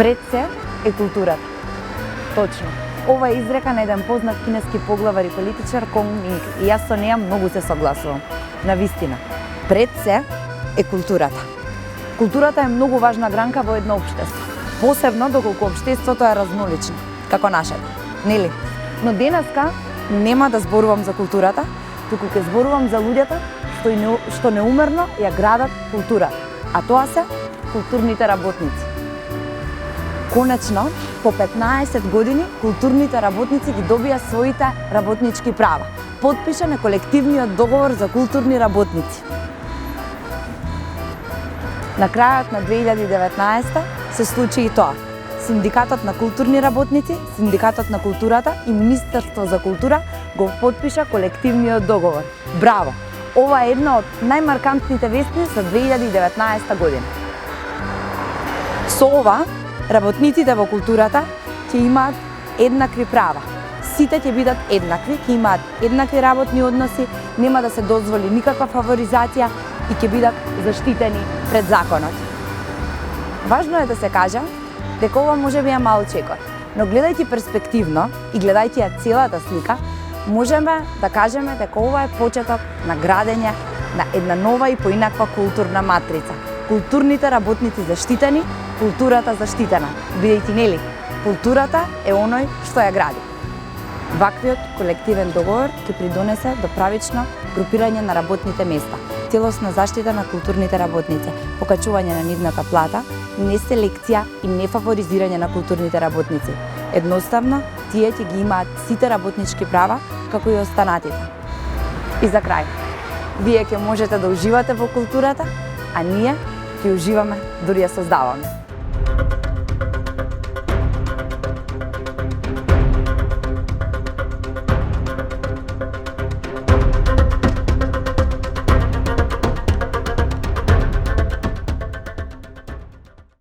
Пред се е културата. Точно. Ова е изрека на еден познат кинески поглавар и политичар Конг Минг и јас со неја многу се согласувам. Навистина, пред се е културата. Културата е многу важна гранка во едно општество, посебно доколку општеството е разнолично, како нашето, нели? Но денеска нема да зборувам за културата, туку ќе зборувам за луѓето што неумерно ја градат културата, а тоа се културните работници. Конечно, по 15 години културните работници ги добија своите работнички права. Потпишан е колективниот договор за културни работници. На крајот на 2019 се случи и тоа. Синдикатот на културни работници, Синдикатот на културата и Министерство за култура го потпиша колективниот договор. Браво! Ова е една од најмаркантните вести за 2019 година. Со ова, работниците во културата ќе имаат еднакви права. Сите ќе бидат еднакви, ќе имаат еднакви работни односи, нема да се дозволи никаква фаворизација и ќе бидат заштитени пред законот. Важно е да се каже дека ова може би е мал чекор, но гледајќи перспективно и гледајќи ја целата слика, можеме да кажеме дека ова е почеток на градење на една нова и поинаква културна матрица. Културните работници заштитени, културата заштитена, бидејќи нели, културата е оној што ја гради. Ваквиот колективен договор ќе придонесе до правично групирање на работните места, целосна заштита на културните работници, покачување на нивната плата, не селекција и не фаворизирање на културните работници. Едноставно, тие ќе ги имаат сите работнички права, како и останатите. И за крај, вие ќе можете да уживате во културата, а ние ќе уживаме дури ја создаваме.